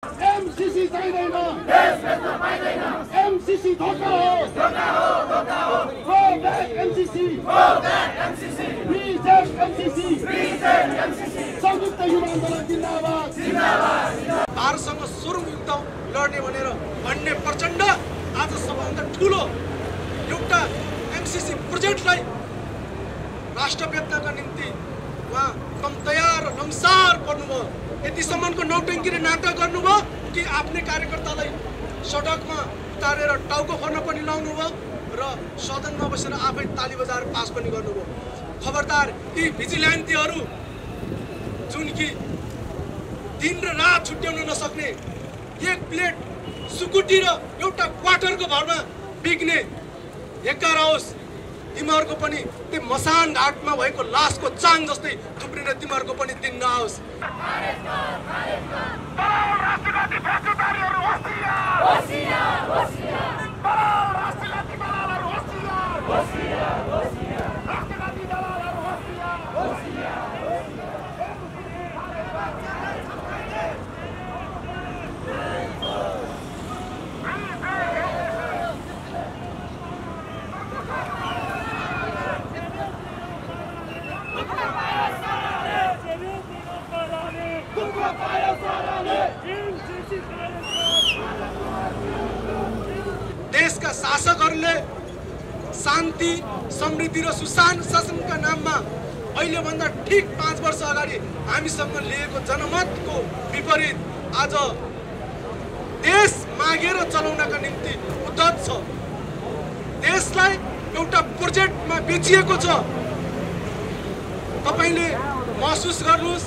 MCC चाहिँदैन, MCC धोका हो, go back MCC, reject MCC, संयुक्त युवा आन्दोलन जिन्दाबाद। भारतसँग स्वरूप युद्ध लड्ने भनेर भन्ने प्रचण्ड आज सबैभन्दा ठुलो एउटा एमसीसी प्रोजेक्टलाई राष्ट्र बेच्नका निम्ति उहाँ कम तयार लम्सार पर्नुभयो। यतिसम्मको नौटङ्की र नाटक गर्नुभयो कि आफ्नै कार्यकर्तालाई सडकमा उतारेर टाउको फोर्न पनि लाउनुभयो र सदनमा बसेर आफै ताली बजाएर पास पनि गर्नुभयो। खबरदार यी भिजिल्यान्टीहरू जुन कि दिन र रात छुट्याउन नसक्ने, एक प्लेट सुकुटी र एउटा क्वार्टरको भरमा बिग्ने एकार आओस्, तिमीहरूको पनि त्यो मसान घाटमा भएको लासको चाङ जस्तै थुप्रिन तिमीहरूको पनि दिन नआओस्। देशका शासकहरूले शान्ति, समृद्धि र सुशासनका नाममा अहिले भन्दा ठीक 5 वर्ष अगाडि हामीसँग लिएको जनमतको विपरीत आज देश मागेर चलाउनका निम्ति उद्धत छ। देशलाई एउटा प्रोजेक्टमा बेचिएको छ। तपाईले महसुस गर्नुस्,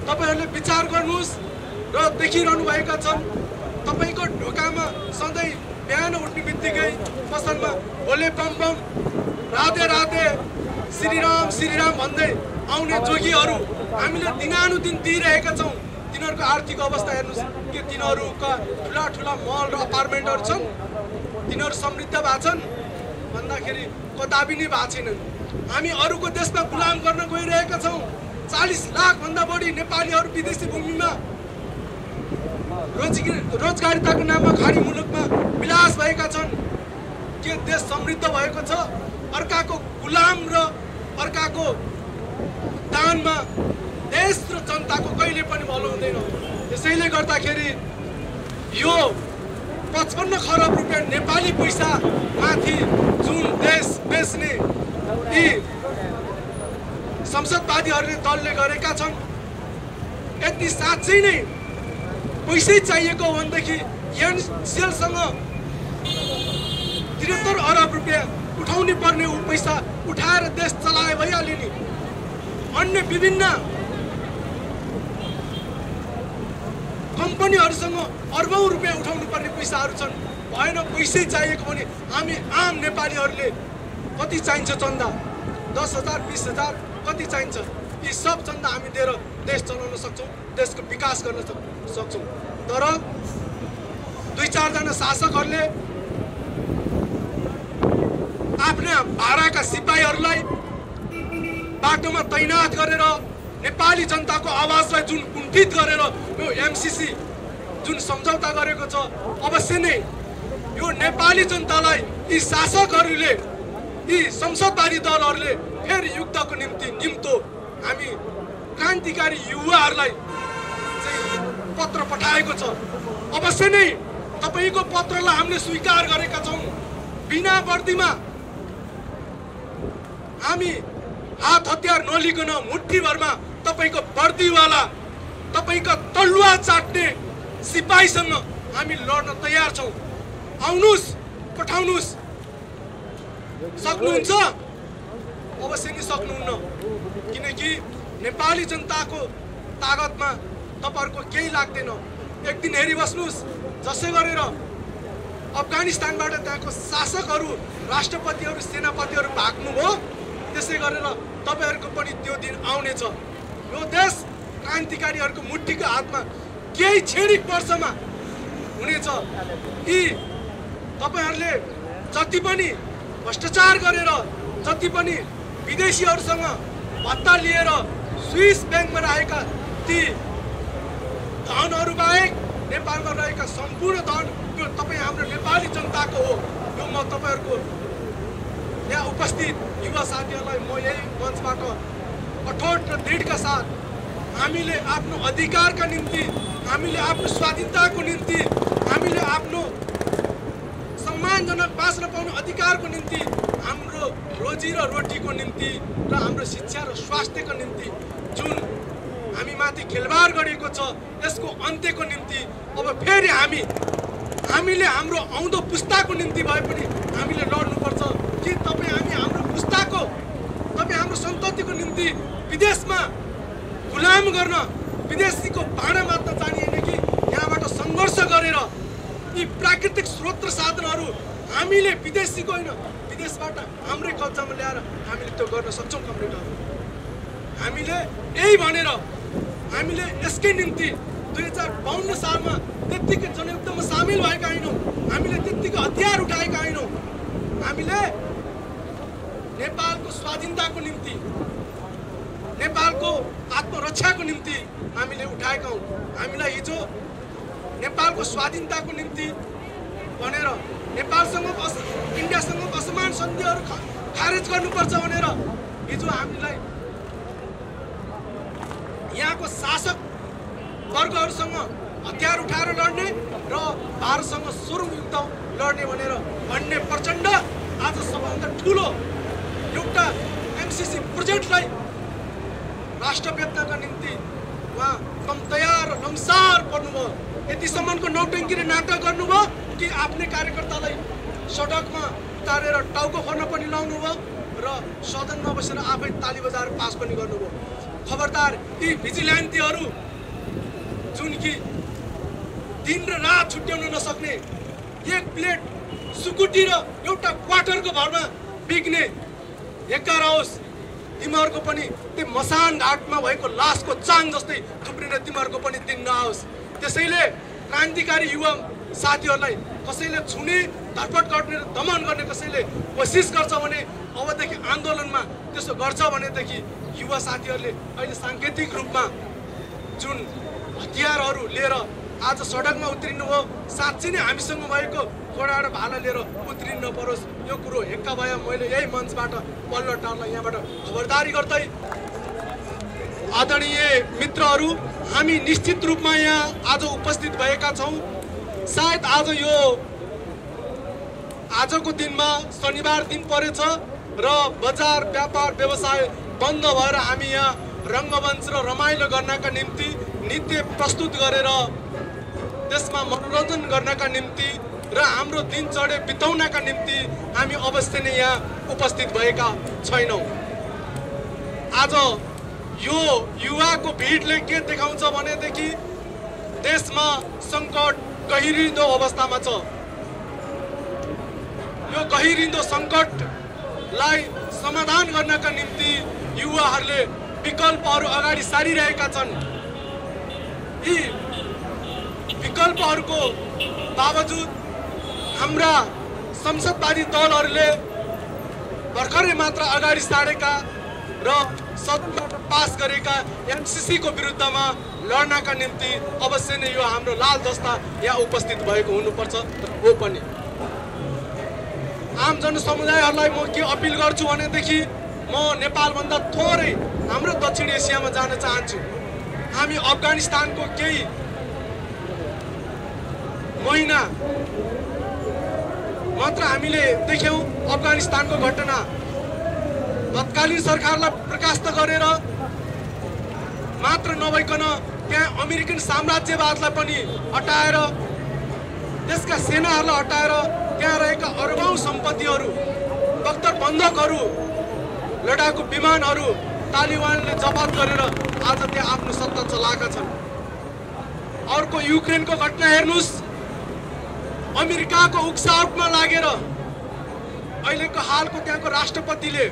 तपाईहरुले विचार गर्नुस् र देखिरहनु भएका छन्। तपाईको ढोकामा सधैँ बिहान उठ्ने बित्तिकै पसलमा भोले बम बम, राधे राधे, श्रीराम श्रीराम भन्दै आउने जोगीहरू हामीले दिनानुदिन दिइरहेका छौँ। तिनीहरूको आर्थिक अवस्था हेर्नुस् के तिनीहरूका ठुला ठुला मल र अपार्टमेन्टहरू छन्? तिनीहरू समृद्ध भएको छन् भन्दाखेरि कदापि नै भएको छैनन्। हामी अरूको देशमा गुलाम गर्न गइरहेका छौँ। 40 लाख भन्दा बढी नेपालीहरू विदेशी भूमिमा रोजगारीताको नाममा खाडी मुलुकमा विलास भएका छन्। के देश समृद्ध भएको छ? अर्काको गुलाम र अर्काको दानमा देश र जनताको कहिले पनि भलो हुँदैन। त्यसैले गर्दाखेरि यो 55 खरब रुपियाँ नेपाली पैसा माथि जुन देश बेच्ने यी संसदवादीहरूले दलले गरेका छन्, यति साँच्चै नै पैसै चाहिएको हो भनेदेखि एनसीएलसँग 73 अरब रुपियाँ उठाउनु पर्ने ऊ पैसा उठाएर देश चलाए भइहाल्यो नि। अन्य विभिन्न कम्पनीहरूसँग अर्बौं रुपियाँ उठाउनु पर्ने पैसाहरू छन्। भएन पैसै चाहिएको भने हामी आम नेपालीहरूले कति चाहिन्छ चन्दा? 10,000 20,000 कति चाहिन्छ? यी सब चन्दा हामी दिएर देश चलाउन सक्छौँ, देशको विकास गर्न सक्छौँ। तर 2-4 जना शासकहरूले आफ्ना भाडाका सिपाहीहरूलाई बाटोमा तैनात गरेर नेपाली जनताको आवाजलाई जुन कुण्ठित गरेर यो एमसीसी जुन सम्झौता गरेको छ, अवश्य नै यो नेपाली जनतालाई यी शासकहरूले, यी संसदवादी दलहरूले फेरि युद्धको निम्तो हामी क्रान्तिकारी युवाहरूलाई पत्र पठाएको छ। अवश्य नै तपाईको पत्रलाई हामीले स्वीकार गरेका छौँ। बिना वर्दीमा हामी हात हतियार नलिकन मुठ्ठीभरमा तपाईको वर्दीवाला, तपाईका तलुवा चाट्ने सिपाहीसँग हामी लड्न तयार छौँ। आउनुस्, पठाउनुस्। सक्नुहुन्छ? अवश्य नै सक्नुहुन्न, किनकि नेपाली जनताको तागतमा तपाईहरुको केही लाग्दैन। एक दिन हेरिबस्नुस्, जसै गरेर अफगानिस्तानबाट त्यहाँको शासकहरू, राष्ट्रपतिहरू, सेनापतिहरू भाग्नुभयो, त्यसै गरेर तपाईहरुको पनि त्यो दिन आउनेछ। यो देश क्रान्तिकारीहरूको मुठ्ठीको हातमा केही क्षणिक वर्षमा हुनेछ। यी तपाईहरुले जति पनि भ्रष्टाचार गरेर, जति पनि विदेशीहरूसँग भत्ता लिएर स्विस ब्याङ्कमा राखेका ती धनहरू बाहेक नेपालमा रहेका सम्पूर्ण धन यो तपाईँ हाम्रो नेपाली जनताको हो। यो म तपाईँहरूको यहाँ उपस्थित युवा साथीहरूलाई म यही मञ्चबाट कठोर र दृढका साथ हामीले आफ्नो अधिकारका निम्ति, हामीले आफ्नो स्वाधीनताको निम्ति, हामीले आफ्नो सम्मानजनक बाँच्न पाउने अधिकारको निम्ति, हाम्रो रोजी र रोटीको निम्ति र हाम्रो शिक्षा र स्वास्थ्यको निम्ति जुन हामी माथि खेलबाड गरिएको छ यसको अन्त्यको निम्ति अब फेरि हामीले हाम्रो आउँदो पुस्ताको निम्ति भए पनि हामीले लड्नुपर्छ। कि तपाईँ हाम्रो पुस्ताको, तपाईँ हाम्रो सन्ततिको निम्ति विदेशमा गुलाम गर्न, विदेशीको भाँडा मात्न जाने होइन कि यहाँबाट सङ्घर्ष गरेर यी प्राकृतिक स्रोत र साधनहरू हामीले विदेशीको होइन विदेशबाट हाम्रै कब्जामा ल्याएर हामीले त्यो गर्न सक्छौँ। कमरेडहरू हामीले यही भनेर हामीले यसकै निम्ति 2052 सालमा त्यत्तिकै जनयुद्धमा सामेल भएका होइनौँ, हामीले त्यत्तिकै हतियार उठाएका होइनौँ। हामीले नेपालको स्वाधीनताको निम्ति, नेपालको आत्मरक्षाको निम्ति हामीले उठाएका हौँ। हामीलाई हिजो नेपालको स्वाधीनताको निम्ति भनेर नेपालसँग इन्डियासँग असमान सन्धिहरू खारेज गर्नुपर्छ भनेर हिजो हामीलाई यहाँको शासक वर्गहरूसँग हतियार उठाएर लड्ने र भारतसँग स्वरूप युद्ध लड्ने भनेर भन्ने प्रचण्ड आज सबैभन्दा ठुलो एउटा एमसिसी प्रोजेक्टलाई राष्ट्र बेच्नका निम्ति उहाँ कम तयार लम्सार पर्नुभयो। यतिसम्मको नौटङ्की र नाटक गर्नुभयो कि आफ्नै कार्यकर्तालाई सडकमा उतारेर टाउको फोर्न पनि लाउनु भयो र सदनमा बसेर आफै ताली बजाएर पास पनि गर्नुभयो। खबरदार यी भिजिल्यान्टीहरू जुन कि दिन र रात छुट्याउन नसक्ने, एक प्लेट सुकुटी र एउटा क्वार्टरको भरमा बिग्ने हेक्कार होस्, तिमीहरूको पनि त्यो मसान घाटमा भएको लासको चाङ जस्तै थुप्रिन तिमीहरूको पनि दिन नआओस्। त्यसैले क्रान्तिकारी युवा साथीहरूलाई कसैले छुने, धरपट गर्ने र दमन गर्ने कसैले कोसिस गर्छ भने अबदेखि आन्दोलनमा त्यसो गर्छ भनेदेखि युवा साथीहरूले अहिले साङ्केतिक रूपमा जुन हतियारहरू लिएर आज सडकमा उत्रिनु हो, साँच्चै नै हामीसँग भएको घोडा र भाला लिएर उत्रिनु नपरोस्। यो कुरो हेक्का भए मैले यही मञ्चबाट पल्लो टारलाई यहाँबाट खबरदारी गर्दै आदरणीय मित्रहरू, हामी निश्चित रूपमा यहाँ आज उपस्थित भएका छौँ। सायद आजको दिनमा शनिबार दिन परेछ र बजार व्यापार व्यवसाय बन्द भएर हामी यहाँ रङ्गमञ्च र रमाइलो गर्नका निम्ति, नृत्य प्रस्तुत गरेर त्यसमा मनोरञ्जन गर्नका निम्ति र हाम्रो दिनचर्या बिताउनका निम्ति हामी अवश्य नै यहाँ उपस्थित भएका छैनौँ। आज यो युवाको भिडले के देखाउँछ भनेदेखि देशमा सङ्कट गहिरिँदो अवस्थामा छ। यो गहिरिँदो सङ्कटलाई समाधान गर्नका निम्ति युवाहरूले विकल्पहरू अगाडि सारिरहेका छन्। यी विकल्पहरूको बावजुद हाम्रा संसदवादी दलहरूले भर्खरै मात्र अगाडि सारेका र सदनमा पास गरेका एमसिसीको विरुद्धमा लड्नका निम्ति अवश्य नै यो हाम्रो लाल दस्ता यहाँ उपस्थित भएको हुनुपर्छ। हो पनि आम जनसमुदायहरूलाई म के अपिल गर्छु भनेदेखि म नेपालभन्दा थोरै हाम्रो दक्षिण एसियामा जान चाहन्छु। हामी अफगानिस्तानको केही महिना मात्र हामीले देख्यौँ। अफगानिस्तानको घटना तत्कालीन सरकारलाई प्रकाशित गरेर मात्र नभइकन त्यहाँ अमेरिकन साम्राज्यवादलाई पनि हटाएर, त्यसका सेनाहरूलाई हटाएर त्यहाँ रहेका अरबौं सम्पत्तिहरू, बख्तर बन्दकहरू, लडाकु विमानहरू तालिबानले जफत गरेर आज त्यहाँ आफ्नो सत्ता चलाएका छन्। अर्को युक्रेनको घटना हेर्नुहोस्, अमेरिकाको उक्साउटमा लागेर अहिलेको हालको त्यहाँको राष्ट्रपतिले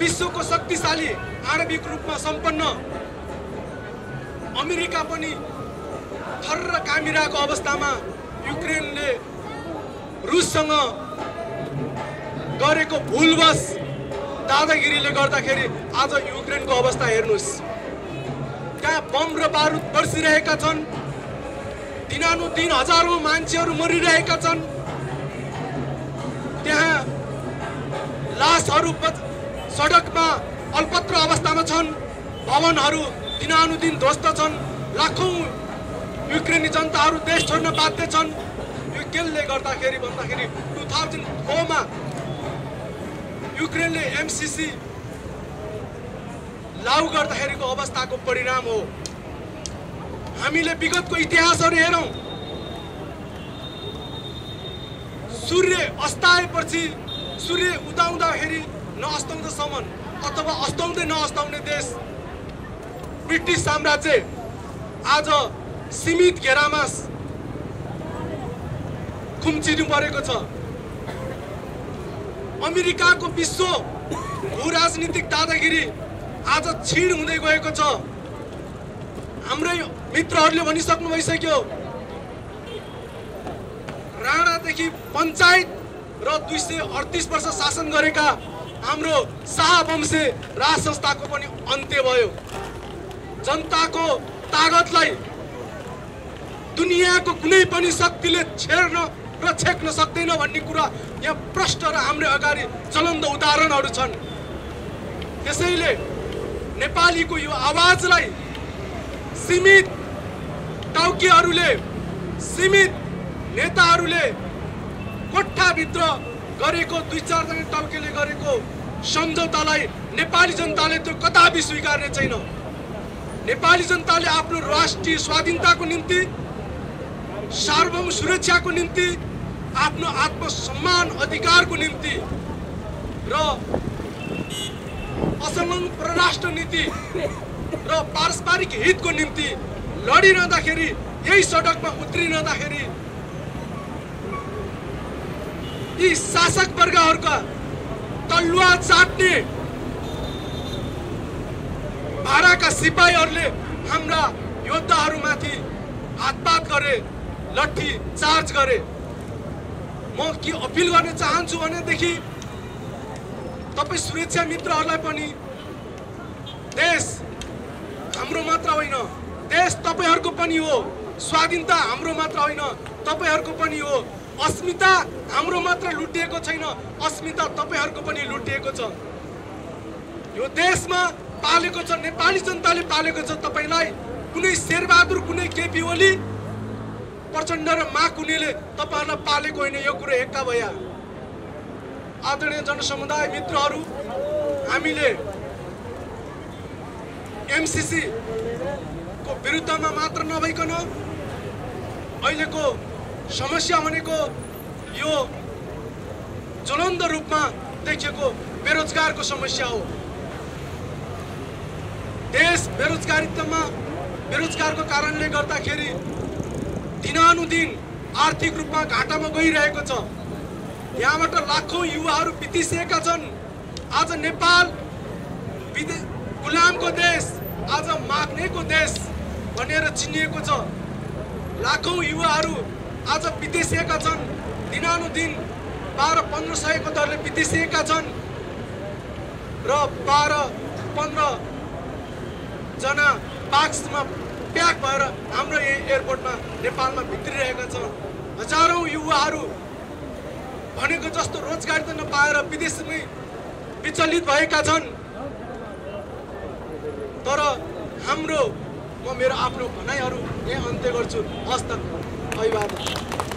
विश्वको शक्तिशाली आणविक रूपमा सम्पन्न अमेरिका पनि थर्र कामिरहेको अवस्थामा युक्रेनले रुससँग गरेको भुलवश दादागिरीले गर्दाखेरि आज युक्रेनको अवस्था हेर्नुहोस्। जहाँ बम र बारुद बर्सिरहेका छन्, दिनानुदिन हजारौं मान्छेहरू मरिरहेका छन्, त्यहाँ लासहरू सडकमा अल्पत्र अवस्थामा छन्, भवनहरू दिनानुदिन ध्वस्त छन्, लाखौं युक्रेनी जनताहरू देश छोड्न बाध्य छन्। यो केले गर्दाखेरि भन्दाखेरि 2004 मा युक्रेनले एमसीसी लागू गर्दाखेरिको अवस्थाको परिणाम हो। हामीले विगतको इतिहासहरू हेरौं, सूर्य अस्ताएपछि सूर्य उदाउँदाखेरि नअस्ताउँदासम्म अथवा अस्ताउँदै नअस्ताउने देश ब्रिटिस साम्राज्य आज सीमित घेरामा खुम्चिनु परेको छ। अमेरिकाको विश्व भू राजनीतिक दादागिरी आज क्षीण हुँदै गएको छ। हाम्रै मित्रहरूले भनिसक्नु भइसक्यो, राणादेखि पञ्चायत र 238 वर्ष शासन गरेका हाम्रो शाहवंशे राज संस्थाको पनि अन्त्य भयो। जनताको तागतलाई दुनियाँको कुनै पनि शक्तिले छेड्न र छेक्न सक्दैन भन्ने कुरा यहाँ प्रष्ट र हाम्रो अगाडि चलन्त उदाहरणहरू छन्। त्यसैले नेपालीको यो आवाजलाई सीमित टाउकेहरूले, सीमित नेताहरूले कोठाभित्र गरेको 2-4 जना टाउकेले गरेको सम्झौतालाई नेपाली जनताले त्यो कदापि स्वीकार्ने छैन। नेपाली जनताले आफ्नो राष्ट्रिय स्वाधीनताको निम्ति, सार्वभौम सुरक्षाको निम्ति, आफ्नो आत्मसम्मान अधिकारको निम्ति र असंलग्न परराष्ट्र नीति र पारस्परिक हितको निम्ति लडिरहँदाखेरि, यही सडकमा उत्रिरहँदाखेरि यी शासक वर्गहरूका तलुवा चाट्ने भाडाका सिपाहीहरूले हाम्रा योद्धाहरूमाथि हातपात गरे, लट्ठी चार्ज गरे। म के अपिल गर्न चाहन्छु भनेदेखि तपाईं सुरक्षा मित्रहरूलाई पनि, देश हाम्रो मात्र होइन, देश तपाईहरूको पनि हो, स्वाधीनता हाम्रो मात्र होइन, तपाईहरूको पनि हो, अस्मिता हाम्रो मात्र लुटिएको छैन, अस्मिता तपाईहरूको पनि लुटिएको छ। यो देशमा पालेको छ, नेपाली जनताले पालेको छ तपाईलाई। कुनै शेरबहादुर, कुनै केपी ओली, प्रचण्ड र माकुनेले तपाईहरुलाई पालेको होइन, यो कुरा एक्का भया। आदरणीय जनसमुदाय मित्रहरू, हामीले एमसीसी को विरुद्धमा मात्र नभइकन अहिलेको समस्या भनेको यो ज्वलन्त रूपमा देखिएको बेरोजगारको समस्या हो। देश बेरोजगारको कारणले गर्दाखेरि दिनानुदिन आर्थिक रूपमा घाटामा गइरहेको छ। यहाँबाट लाखौं युवाहरू बितिसकेका छन्। आज नेपाल गुलामको देश, आज माग्नेको देश भनेर चिनिएको छ। लाखौं युवाहरू आज बितिसकेका छन्, दिनानुदिन 1200-1500 को दरले बितिसकेका छन् र 12-15 जना बाक्समा प्याक भएर हाम्रो एयरपोर्टमा नेपालमा भित्रिरहेका छन्। हजारौं युवाहरू भनेको जस्तो रोजगारी त नपाएर विदेशमै विचलित भएका छन्। तर म मेरो आफ्नो भनाइहरू यहाँ अन्त्य गर्छु। हस्त, अभिवादन।